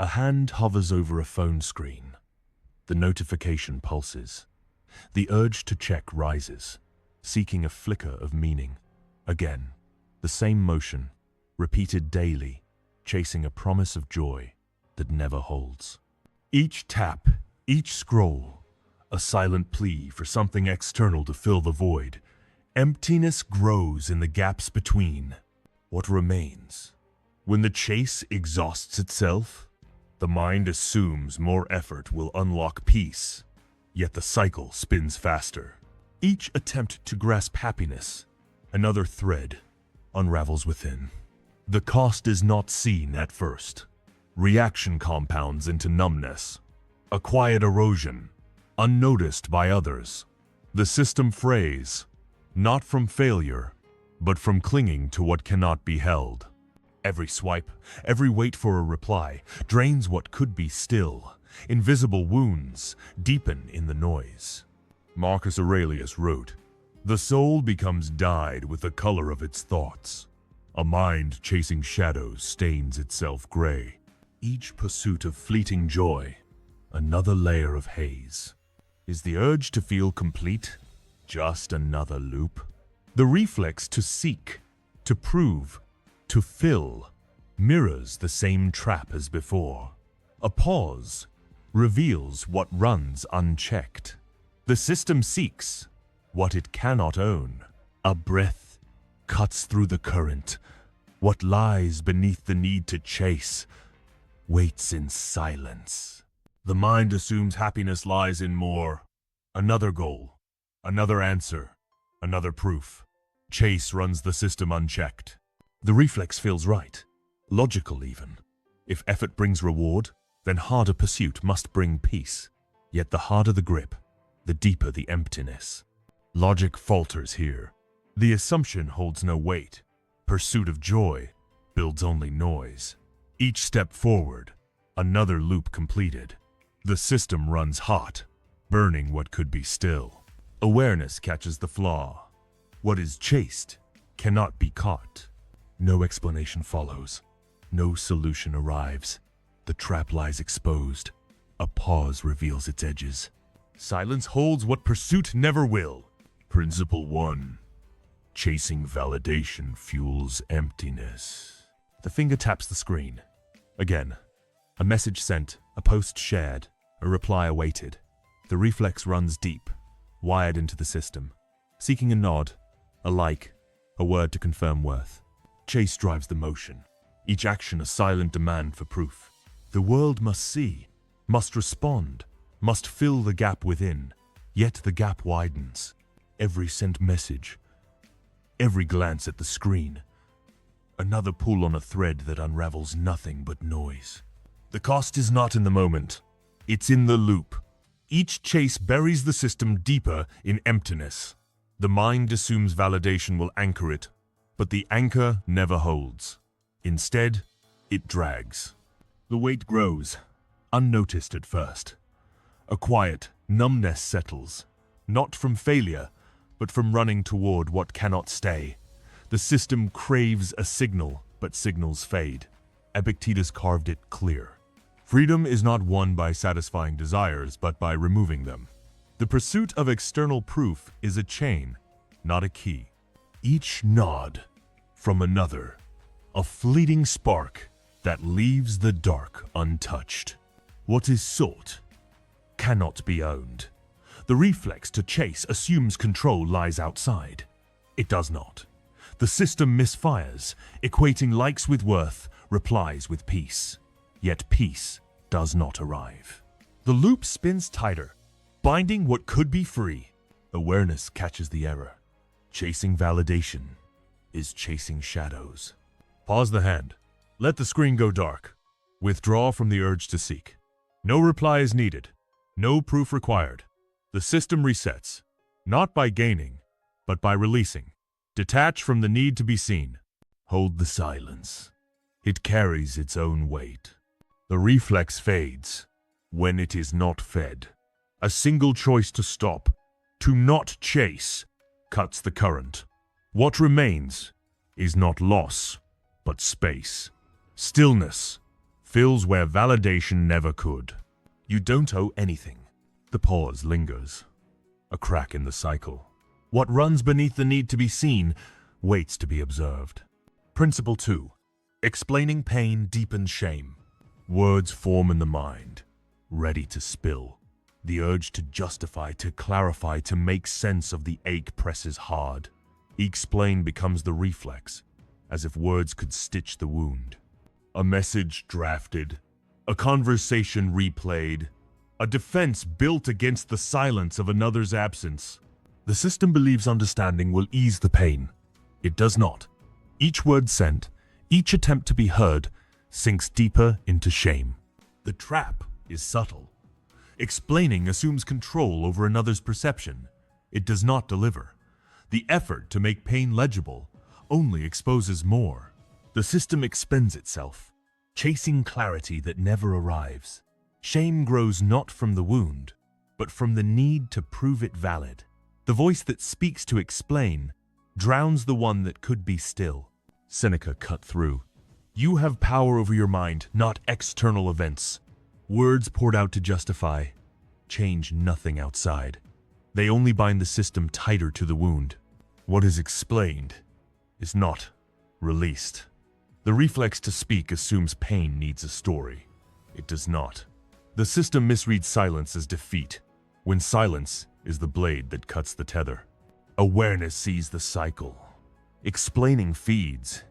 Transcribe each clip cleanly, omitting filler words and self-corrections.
A hand hovers over a phone screen. The notification pulses. The urge to check rises, seeking a flicker of meaning. Again, the same motion, repeated daily, chasing a promise of joy that never holds. Each tap, each scroll, a silent plea for something external to fill the void. Emptiness grows in the gaps between. What remains? When the chase exhausts itself, the mind assumes more effort will unlock peace, yet the cycle spins faster. Each attempt to grasp happiness, another thread, unravels within. The cost is not seen at first. Reaction compounds into numbness, a quiet erosion, unnoticed by others. The system frays, not from failure, but from clinging to what cannot be held. Every swipe, every wait for a reply, drains what could be still. Invisible wounds deepen in the noise. Marcus Aurelius wrote, "The soul becomes dyed with the color of its thoughts. A mind chasing shadows stains itself gray. Each pursuit of fleeting joy, another layer of haze. Is the urge to feel complete just another loop? The reflex to seek, to prove, to fill, mirrors the same trap as before. A pause reveals what runs unchecked. The system seeks what it cannot own. A breath cuts through the current. What lies beneath the need to chase waits in silence. The mind assumes happiness lies in more. Another goal, another answer, another proof. Chase runs the system unchecked. The reflex feels right, logical even. If effort brings reward, then harder pursuit must bring peace. Yet the harder the grip, the deeper the emptiness. Logic falters here. The assumption holds no weight. Pursuit of joy builds only noise. Each step forward, another loop completed. The system runs hot, burning what could be still. Awareness catches the flaw. What is chased cannot be caught. No explanation follows. No solution arrives. The trap lies exposed. A pause reveals its edges. Silence holds what pursuit never will. Principle 1. Chasing validation fuels emptiness. The finger taps the screen. Again, a message sent, a post shared, a reply awaited. The reflex runs deep, wired into the system, seeking a nod, a like, a word to confirm worth. Chase drives the motion, each action a silent demand for proof. The world must see, must respond, must fill the gap within, yet the gap widens. Every sent message, every glance at the screen, another pull on a thread that unravels nothing but noise. The cost is not in the moment, it's in the loop. Each chase buries the system deeper in emptiness. The mind assumes validation will anchor it, but the anchor never holds. Instead, it drags. The weight grows, unnoticed at first. A quiet numbness settles, not from failure, but from running toward what cannot stay. The system craves a signal, but signals fade. Epictetus carved it clear. Freedom is not won by satisfying desires, but by removing them. The pursuit of external proof is a chain, not a key. Each nod from another, a fleeting spark that leaves the dark untouched. What is sought cannot be owned. The reflex to chase assumes control lies outside. It does not. The system misfires, equating likes with worth, replies with peace. Yet peace does not arrive. The loop spins tighter, binding what could be free. Awareness catches the error. Chasing validation is chasing shadows. Pause the hand. Let the screen go dark. Withdraw from the urge to seek. No reply is needed. No proof required. The system resets, not by gaining, but by releasing. Detach from the need to be seen. Hold the silence. It carries its own weight. The reflex fades when it is not fed. A single choice to stop, to not chase, cuts the current. What remains is not loss, but space. Stillness, fills where validation never could. You don't owe anything. The pause lingers. A crack in the cycle. What runs beneath the need to be seen waits to be observed. Principle 2. Explaining pain deepens shame. Words form in the mind, ready to spill. The urge to justify, to clarify, to make sense of the ache presses hard. Explain becomes the reflex, as if words could stitch the wound. A message drafted, a conversation replayed, a defense built against the silence of another's absence. The system believes understanding will ease the pain. It does not. Each word sent, each attempt to be heard, sinks deeper into shame. The trap is subtle. Explaining assumes control over another's perception. It does not deliver. The effort to make pain legible only exposes more. The system expends itself, chasing clarity that never arrives. Shame grows not from the wound, but from the need to prove it valid. The voice that speaks to explain drowns the one that could be still. Seneca cut through. You have power over your mind, not external events. Words poured out to justify change nothing outside. They only bind the system tighter to the wound. What is explained is not released. The reflex to speak assumes pain needs a story. It does not. The system misreads silence as defeat, when silence is the blade that cuts the tether. Awareness sees the cycle. Explaining feeds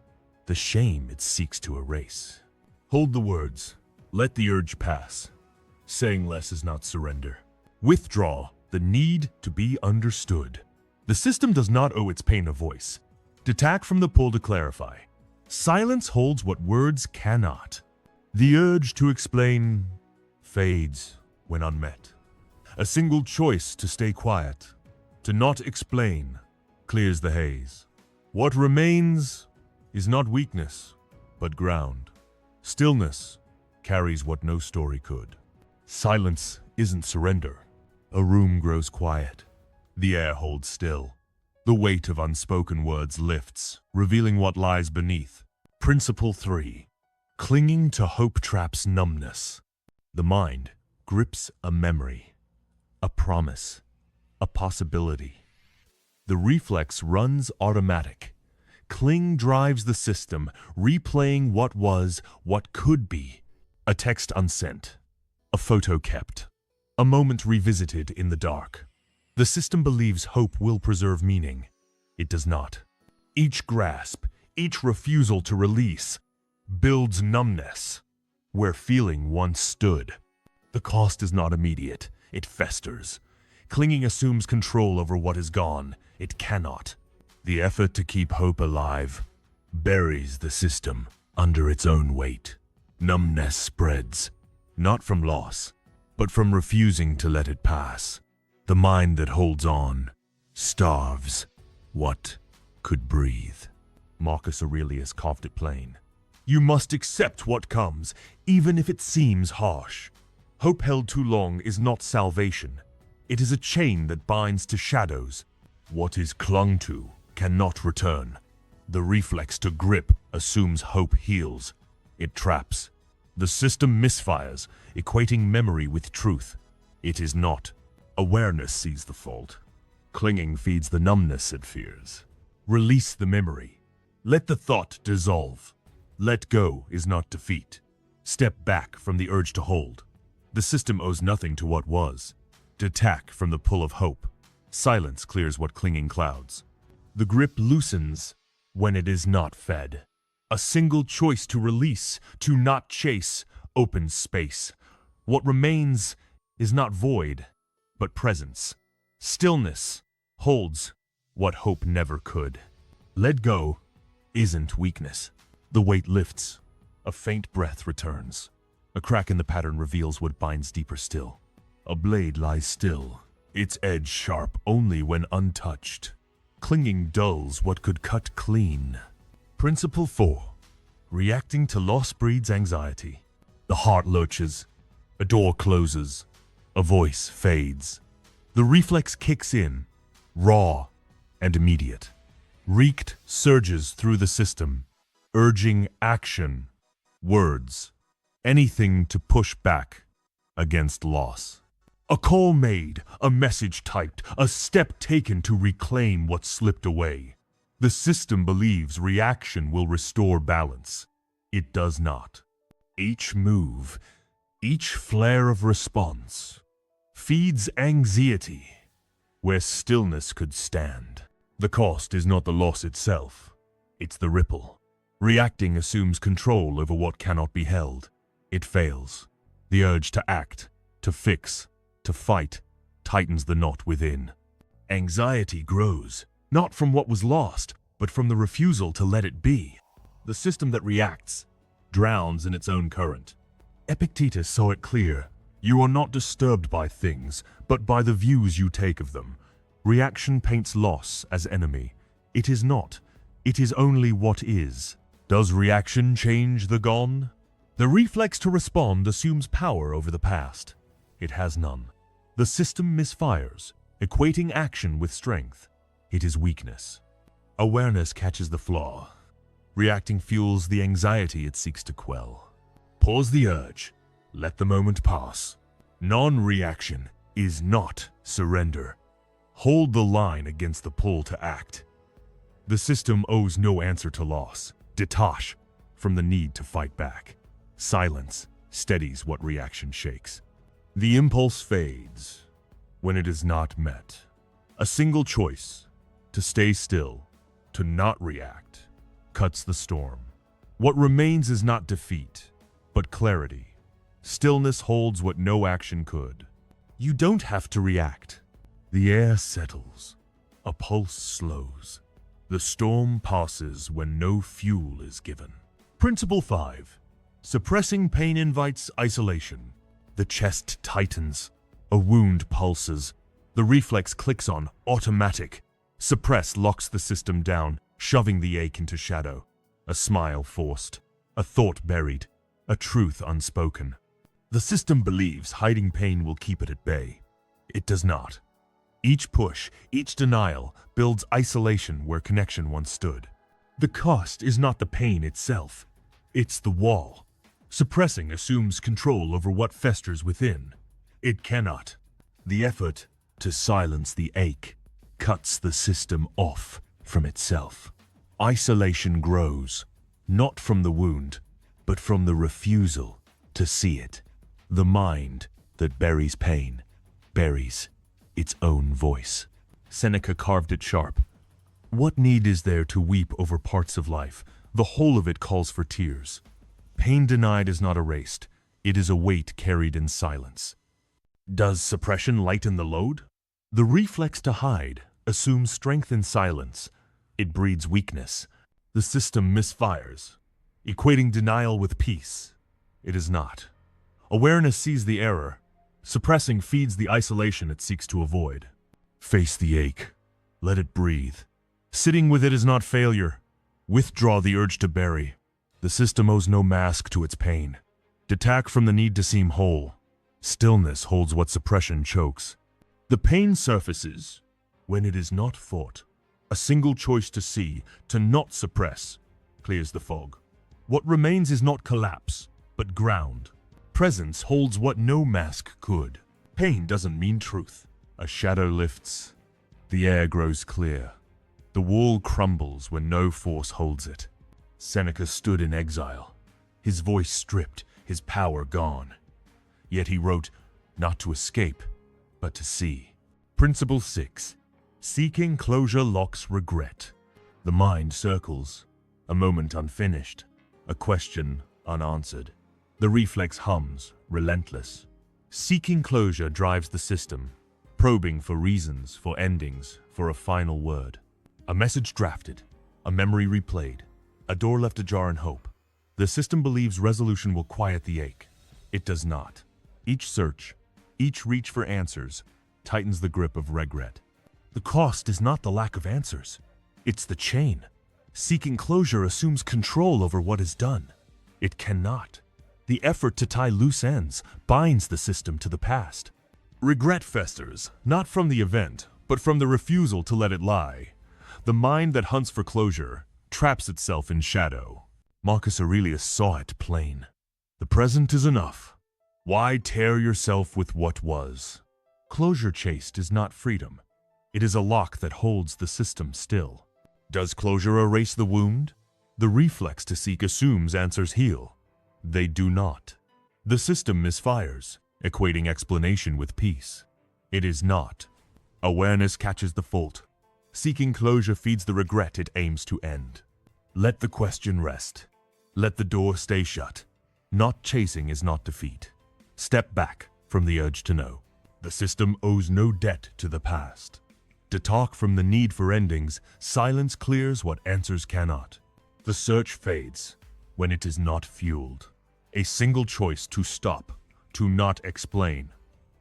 the shame it seeks to erase. Hold the words. Let the urge pass. Saying less is not surrender. Withdraw the need to be understood. The system does not owe its pain a voice. Detach from the pull to clarify. Silence holds what words cannot. The urge to explain fades when unmet. A single choice to stay quiet, to not explain, clears the haze. What remains is not weakness, but ground. Stillness carries what no story could. Silence isn't surrender. A room grows quiet. The air holds still. The weight of unspoken words lifts, revealing what lies beneath. Principle 3. Clinging to hope traps numbness. The mind grips a memory, a promise, a possibility. The reflex runs automatic. Cling drives the system, replaying what was, what could be. A text unsent, a photo kept, a moment revisited in the dark. The system believes hope will preserve meaning. It does not. Each grasp, each refusal to release, builds numbness where feeling once stood. The cost is not immediate. It festers. Clinging assumes control over what is gone. It cannot. The effort to keep hope alive buries the system under its own weight. Numbness spreads, not from loss, but from refusing to let it pass. The mind that holds on starves what could breathe. Marcus Aurelius carved it plain. You must accept what comes, even if it seems harsh. Hope held too long is not salvation. It is a chain that binds to shadows. What is clung to cannot return. The reflex to grip assumes hope heals. It traps. The system misfires, equating memory with truth. It is not. Awareness sees the fault. Clinging feeds the numbness it fears. Release the memory. Let the thought dissolve. Let go is not defeat. Step back from the urge to hold. The system owes nothing to what was. Detach from the pull of hope. Silence clears what clinging clouds. The grip loosens when it is not fed. A single choice to release, to not chase, opens space. What remains is not void, but presence. Stillness holds what hope never could. Let go isn't weakness. The weight lifts. A faint breath returns. A crack in the pattern reveals what binds deeper still. A blade lies still, its edge sharp only when untouched. Clinging dulls what could cut clean. Principle 4. Reacting to loss breeds anxiety. The heart lurches. A door closes. A voice fades. The reflex kicks in, raw and immediate. Wreaked surges through the system, urging action. Words Anything to push back against loss. A call made, a message typed, a step taken to reclaim what slipped away. The system believes reaction will restore balance. It does not. Each move, each flare of response, feeds anxiety where stillness could stand. The cost is not the loss itself, it's the ripple. Reacting assumes control over what cannot be held. It fails. The urge to act, to fix, to fight, tightens the knot within. Anxiety grows, not from what was lost, but from the refusal to let it be. The system that reacts drowns in its own current. Epictetus saw it clear. You are not disturbed by things, but by the views you take of them. Reaction paints loss as enemy. It is not. It is only what is. Does reaction change the gone? The reflex to respond assumes power over the past. It has none. The system misfires, equating action with strength. It is weakness. Awareness catches the flaw. Reacting fuels the anxiety it seeks to quell. Pause the urge. Let the moment pass. Non-reaction is not surrender. Hold the line against the pull to act. The system owes no answer to loss. Detach from the need to fight back. Silence steadies what reaction shakes. The impulse fades when it is not met. A single choice, to stay still, to not react, cuts the storm. What remains is not defeat, but clarity. Stillness holds what no action could. You don't have to react. The air settles. A pulse slows. The storm passes when no fuel is given. Principle 5. Suppressing pain invites isolation. The chest tightens. A wound pulses. The reflex clicks on automatic. Suppress locks the system down, shoving the ache into shadow. A smile forced. A thought buried. A truth unspoken. The system believes hiding pain will keep it at bay. It does not. Each push, each denial, builds isolation where connection once stood. The cost is not the pain itself. It's the wall. Suppressing assumes control over what festers within. It cannot. The effort to silence the ache cuts the system off from itself. Isolation grows, not from the wound, but from the refusal to see it. The mind that buries pain buries its own voice. Seneca carved it sharp. What need is there to weep over parts of life? The whole of it calls for tears. Pain denied is not erased. It is a weight carried in silence. Does suppression lighten the load? The reflex to hide assumes strength in silence. It breeds weakness. The system misfires, equating denial with peace. It is not. Awareness sees the error. Suppressing feeds the isolation it seeks to avoid. Face the ache. Let it breathe. Sitting with it is not failure. Withdraw the urge to bury. The system owes no mask to its pain. Detach from the need to seem whole. Stillness holds what suppression chokes. The pain surfaces when it is not fought. A single choice to see, to not suppress, clears the fog. What remains is not collapse, but ground. Presence holds what no mask could. Pain doesn't mean truth. A shadow lifts. The air grows clear. The wall crumbles when no force holds it. Seneca stood in exile, his voice stripped, his power gone. Yet he wrote, not to escape, but to see. Principle 6. Seeking closure locks regret. The mind circles, a moment unfinished, a question unanswered. The reflex hums, relentless. Seeking closure drives the system, probing for reasons, for endings, for a final word. A message drafted, a memory replayed, a door left ajar in hope. The system believes resolution will quiet the ache. It does not. Each search, each reach for answers, tightens the grip of regret. The cost is not the lack of answers. It's the chain. Seeking closure assumes control over what is done. It cannot. The effort to tie loose ends binds the system to the past. Regret festers, not from the event, but from the refusal to let it lie. The mind that hunts for closure traps itself in shadow. Marcus Aurelius saw it plain. The present is enough. Why tear yourself with what was? Closure chased is not freedom. It is a lock that holds the system still. Does closure erase the wound? The reflex to seek assumes answers heal. They do not. The system misfires, equating explanation with peace. It is not. Awareness catches the fault. Seeking closure feeds the regret it aims to end. Let the question rest. Let the door stay shut. Not chasing is not defeat. Step back from the urge to know. The system owes no debt to the past. To talk from the need for endings, silence clears what answers cannot. The search fades when it is not fueled. A single choice to stop, to not explain,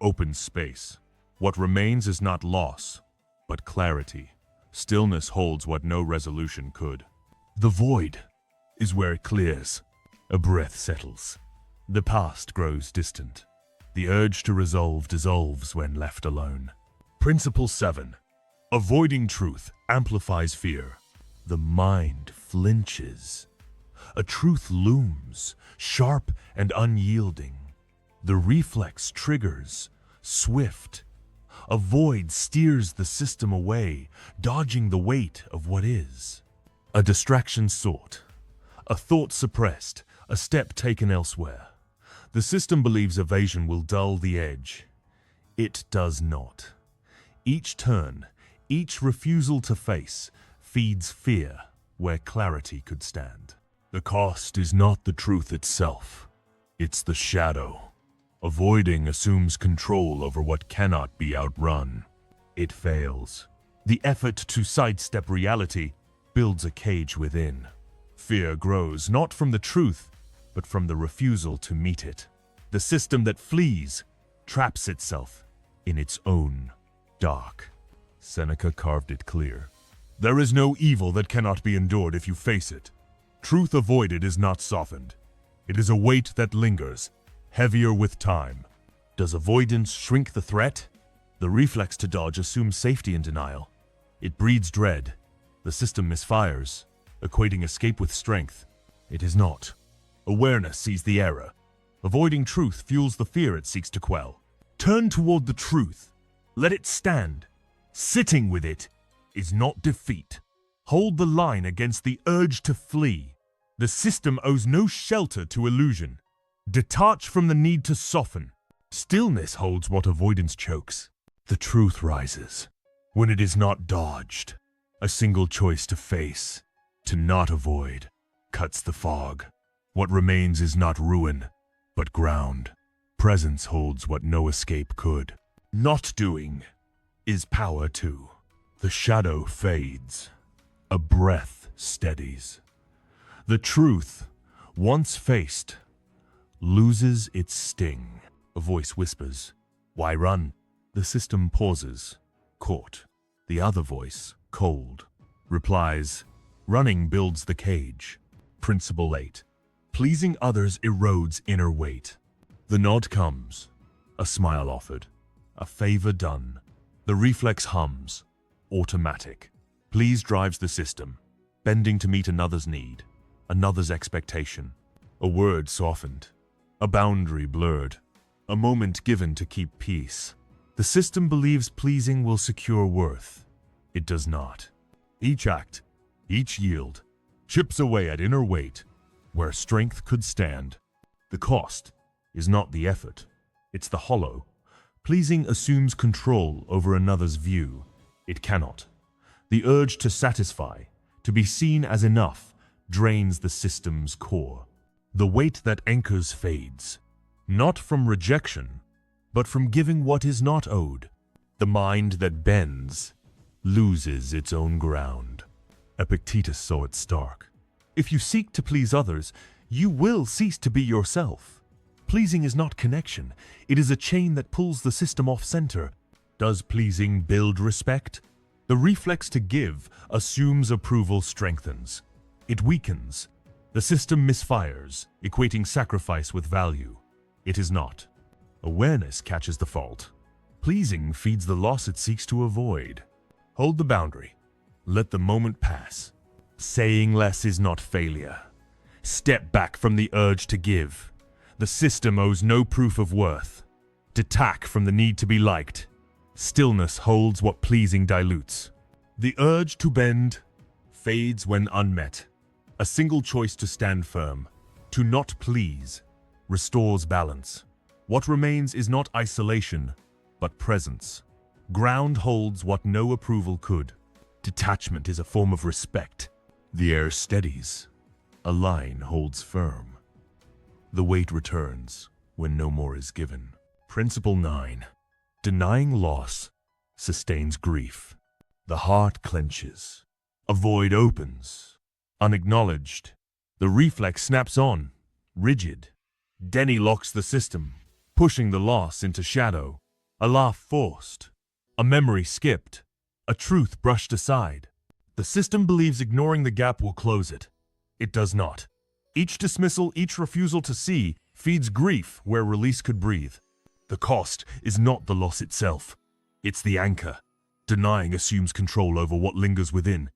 opens space. What remains is not loss, but clarity. Stillness holds what no resolution could. The void is where it clears. A breath settles. The past grows distant. The urge to resolve dissolves when left alone. Principle 7. Avoiding truth amplifies fear. The mind flinches. A truth looms, sharp and unyielding. The reflex triggers, swift. A void steers the system away, dodging the weight of what is. A distraction sought. A thought suppressed, a step taken elsewhere. The system believes evasion will dull the edge. It does not. Each turn, each refusal to face, feeds fear where clarity could stand. The cost is not the truth itself. It's the shadow. Avoiding assumes control over what cannot be outrun. It fails. The effort to sidestep reality builds a cage within. Fear grows not from the truth, but from the refusal to meet it. The system that flees traps itself in its own dark. Seneca carved it clear. There is no evil that cannot be endured if you face it. Truth avoided is not softened. It is a weight that lingers, heavier with time. Does avoidance shrink the threat? The reflex to dodge assumes safety in denial. It breeds dread. The system misfires, equating escape with strength. It is not. Awareness sees the error. Avoiding truth fuels the fear it seeks to quell. Turn toward the truth. Let it stand. Sitting with it is not defeat. Hold the line against the urge to flee. The system owes no shelter to illusion. Detach from the need to soften. Stillness holds what avoidance chokes. The truth rises when it is not dodged. A single choice to face, to not avoid, cuts the fog. What remains is not ruin, but ground. Presence holds what no escape could. Not doing is power too. The shadow fades. A breath steadies. The truth, once faced, loses its sting. A voice whispers, "Why run?" The system pauses, caught. The other voice, cold, replies, "Running builds the cage." Principle 8. Pleasing others erodes inner weight. The nod comes, a smile offered, a favor done. The reflex hums, automatic. Please drives the system, bending to meet another's need, another's expectation. A word softened, a boundary blurred, a moment given to keep peace. The system believes pleasing will secure worth. It does not. Each act, each yield, chips away at inner weight where strength could stand. The cost is not the effort, it's the hollow. Pleasing assumes control over another's view. It cannot. The urge to satisfy, to be seen as enough, drains the system's core. The weight that anchors fades, not from rejection, but from giving what is not owed. The mind that bends loses its own ground. Epictetus saw it stark. If you seek to please others, you will cease to be yourself. Pleasing is not connection. It is a chain that pulls the system off center. Does pleasing build respect? The reflex to give assumes approval strengthens. It weakens. The system misfires, equating sacrifice with value. It is not. Awareness catches the fault. Pleasing feeds the loss it seeks to avoid. Hold the boundary. Let the moment pass. Saying less is not failure. Step back from the urge to give. The system owes no proof of worth. Detach from the need to be liked. Stillness holds what pleasing dilutes. The urge to bend fades when unmet. A single choice to stand firm, to not please, restores balance. What remains is not isolation, but presence. Ground holds what no approval could. Detachment is a form of respect. The air steadies. A line holds firm. The weight returns when no more is given. Principle 9. Denying loss sustains grief. The heart clenches. A void opens. Unacknowledged. The reflex snaps on, rigid. Denny locks the system, pushing the loss into shadow. A laugh forced. A memory skipped. A truth brushed aside. The system believes ignoring the gap will close it. It does not. Each dismissal, each refusal to see, feeds grief where release could breathe. The cost is not the loss itself. It's the anchor. Denying assumes control over what lingers within.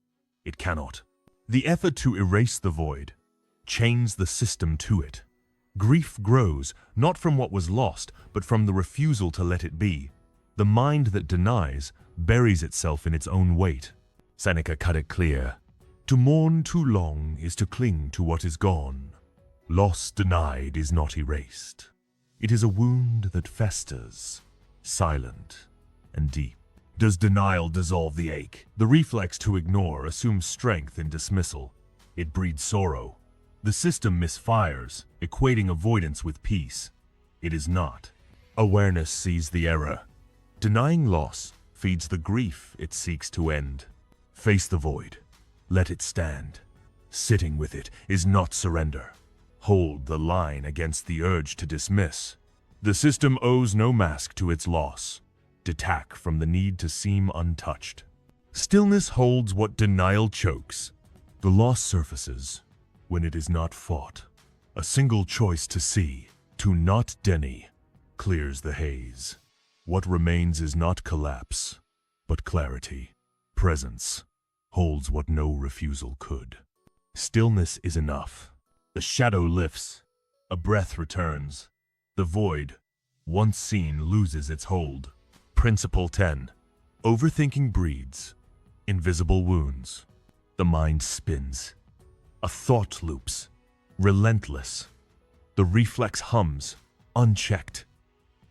It cannot. The effort to erase the void chains the system to it. Grief grows not from what was lost, but from the refusal to let it be. The mind that denies buries itself in its own weight. Seneca cut it clear. To mourn too long is to cling to what is gone. Loss denied is not erased. It is a wound that festers, silent and deep. Does denial dissolve the ache? The reflex to ignore assumes strength in dismissal. It breeds sorrow. The system misfires, equating avoidance with peace. It is not. Awareness sees the error. Denying loss feeds the grief it seeks to end. Face the void. Let it stand. Sitting with it is not surrender. Hold the line against the urge to dismiss. The system owes no mask to its loss. Detach from the need to seem untouched. Stillness holds what denial chokes. The loss surfaces when it is not fought. A single choice to see, to not Denny, clears the haze. What remains is not collapse, but clarity. Presence holds what no refusal could. Stillness is enough. The shadow lifts. A breath returns. The void, once seen, loses its hold. Principle 10. Overthinking breeds invisible wounds. The mind spins. A thought loops, relentless. The reflex hums, unchecked.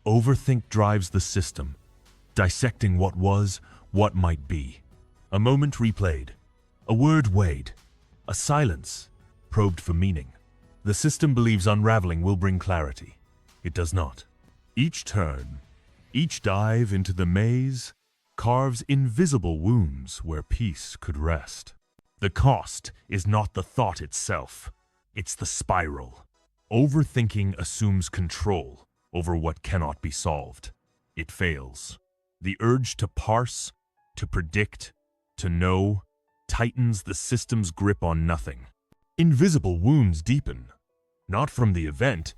Overthink drives the system, dissecting what was, what might be. A moment replayed, a word weighed, a silence probed for meaning. The system believes unraveling will bring clarity. It does not. Each turn, each dive into the maze carves invisible wounds where peace could rest. The cost is not the thought itself, it's the spiral. Overthinking assumes control over what cannot be solved. It fails. The urge to parse, to predict, to know, tightens the system's grip on nothing. Invisible wounds deepen, not from the event,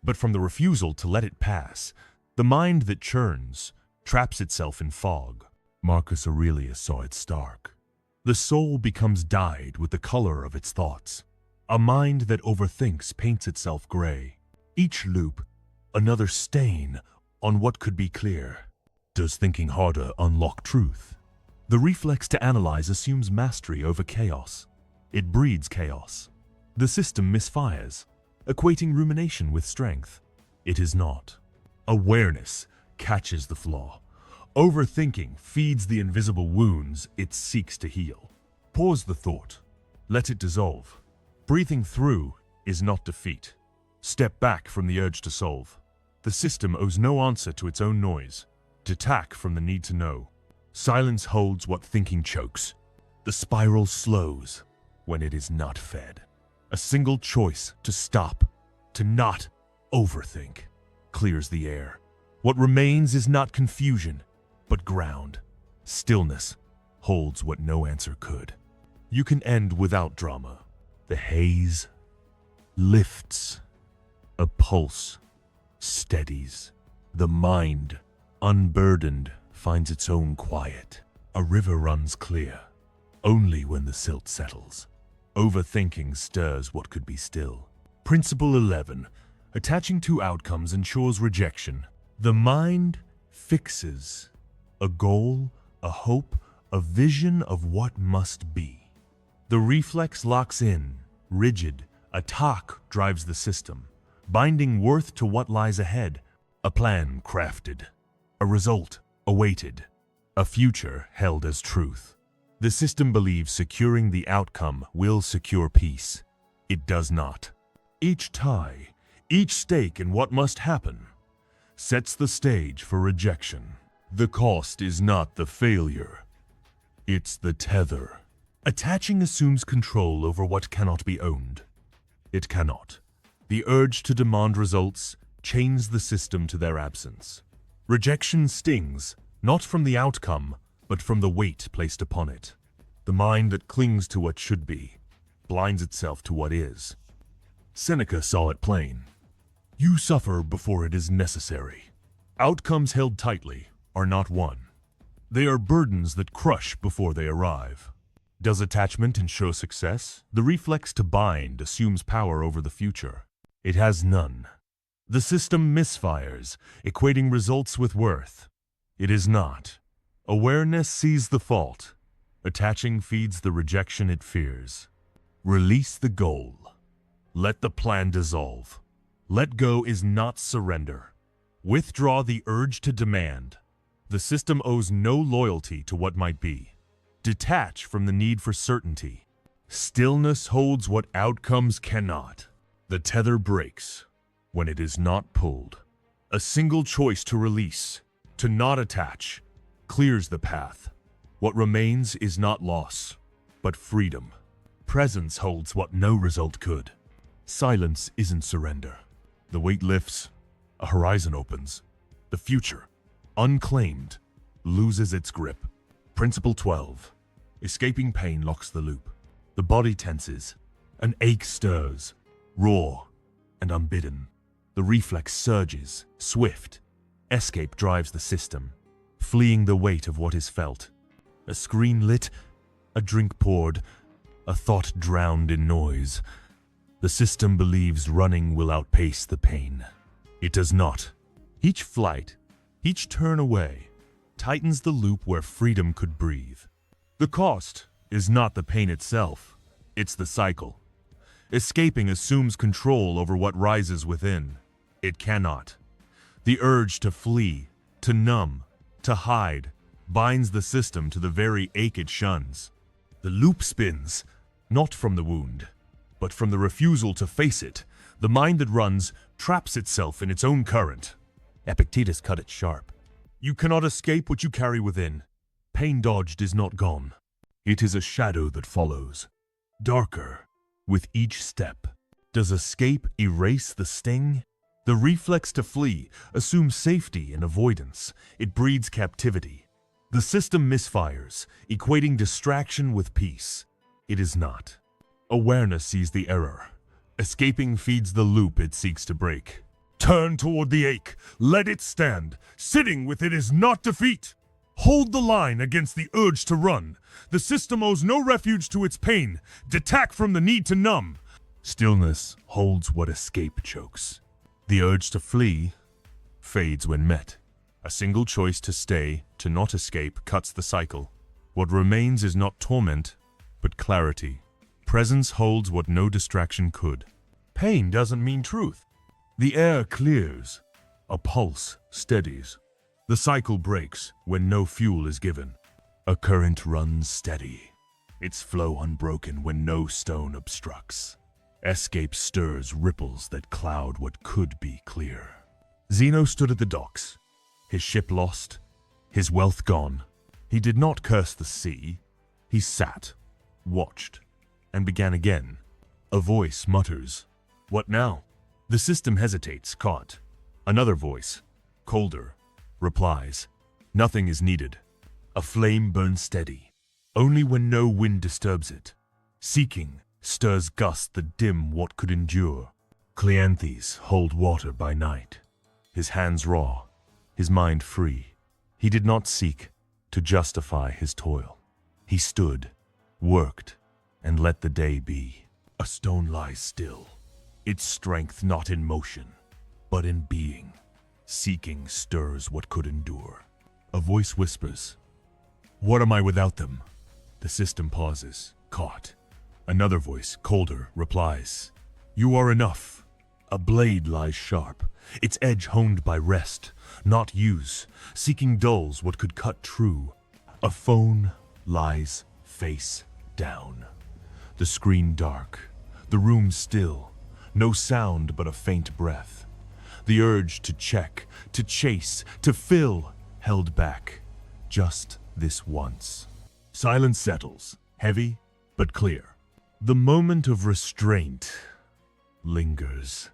but from the refusal to let it pass. The mind that churns traps itself in fog. Marcus Aurelius saw it stark. The soul becomes dyed with the color of its thoughts. A mind that overthinks paints itself gray. Each loop, another stain on what could be clear. Does thinking harder unlock truth? The reflex to analyze assumes mastery over chaos. It breeds chaos. The system misfires, equating rumination with strength. It is not. Awareness catches the flaw. Overthinking feeds the invisible wounds it seeks to heal. Pause the thought. Let it dissolve. Breathing through is not defeat. Step back from the urge to solve. The system owes no answer to its own noise. Detach from the need to know. Silence holds what thinking chokes. The spiral slows when it is not fed. A single choice to stop, to not overthink, clears the air. What remains is not confusion, but ground. Stillness holds what no answer could. You can end without drama. The haze lifts. A pulse steadies. The mind, unburdened, finds its own quiet. A river runs clear, only when the silt settles. Overthinking stirs what could be still. Principle 11. Attaching to outcomes ensures rejection. The mind fixes a goal, a hope, a vision of what must be. The reflex locks in, rigid. A talk drives the system, binding worth to what lies ahead. A plan crafted, a result awaited, a future held as truth. The system believes securing the outcome will secure peace. It does not. Each tie, each stake in what must happen, sets the stage for rejection. The cost is not the failure, it's the tether. Attaching assumes control over what cannot be owned. It cannot. The urge to demand results chains the system to their absence. Rejection stings, not from the outcome, but from the weight placed upon it. The mind that clings to what should be blinds itself to what is. Seneca saw it plain. You suffer before it is necessary. Outcomes held tightly are not won. They are burdens that crush before they arrive. Does attachment ensure success? The reflex to bind assumes power over the future. It has none. The system misfires, equating results with worth. It is not. Awareness sees the fault. Attaching feeds the rejection it fears. Release the goal. Let the plan dissolve. Let go is not surrender. Withdraw the urge to demand. The system owes no loyalty to what might be. Detach from the need for certainty. Stillness holds what outcomes cannot. The tether breaks when it is not pulled. A single choice to release, to not attach, clears the path. What remains is not loss, but freedom. Presence holds what no result could. Silence isn't surrender. The weight lifts, a horizon opens. The future, unclaimed, loses its grip. Principle 12. Escaping pain locks the loop. The body tenses. An ache stirs, raw and unbidden. The reflex surges, swift. Escape drives the system, fleeing the weight of what is felt. A screen lit, a drink poured, a thought drowned in noise. The system believes running will outpace the pain. It does not. Each flight, each turn away, tightens the loop where freedom could breathe. The cost is not the pain itself, it's the cycle. Escaping assumes control over what rises within. It cannot. The urge to flee, to numb, to hide, binds the system to the very ache it shuns. The loop spins, not from the wound, but from the refusal to face it. The mind that runs traps itself in its own current. Epictetus cut it sharp. You cannot escape what you carry within. Pain dodged is not gone. It is a shadow that follows, darker with each step. Does escape erase the sting? The reflex to flee assumes safety and avoidance. It breeds captivity. The system misfires, equating distraction with peace. It is not. Awareness sees the error. Escaping feeds the loop it seeks to break. Turn toward the ache. Let it stand. Sitting with it is not defeat. Hold the line against the urge to run. The system owes no refuge to its pain. Detach from the need to numb. Stillness holds what escape chokes. The urge to flee fades when met. A single choice to stay, to not escape, cuts the cycle. What remains is not torment, but clarity. Presence holds what no distraction could. Pain doesn't mean truth. The air clears. A pulse steadies. The cycle breaks when no fuel is given. A current runs steady, its flow unbroken when no stone obstructs. Escape stirs ripples that cloud what could be clear. Zeno stood at the docks, his ship lost, his wealth gone. He did not curse the sea. He sat, watched, and began again. A voice mutters, "What now?" The system hesitates, caught. Another voice, colder, replies, "Nothing is needed." A flame burns steady, only when no wind disturbs it. Seeking stirs gusts that dim what could endure. Cleanthes hold water by night. His hands raw, his mind free. He did not seek to justify his toil. He stood, worked, and let the day be. A stone lies still, its strength not in motion. but in being. Seeking stirs what could endure. A voice whispers, "What am I without them?" The system pauses, caught. Another voice, colder, replies, "You are enough." A blade lies sharp, its edge honed by rest, not use, seeking dulls what could cut true. A phone lies face down. The screen dark, the room still, no sound but a faint breath. The urge to check, to chase, to fill, held back, just this once. Silence settles, heavy but clear. The moment of restraint lingers.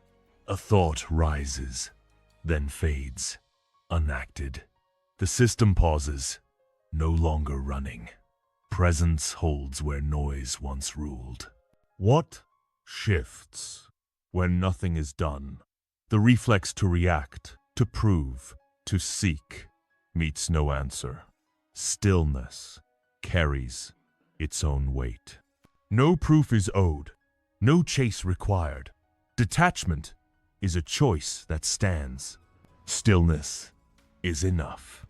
A thought rises, then fades, unacted. The system pauses, no longer running. Presence holds where noise once ruled. What shifts when nothing is done? The reflex to react, to prove, to seek, meets no answer. Stillness carries its own weight. No proof is owed, no chase required. Detachment is a choice that stands. Stillness is enough.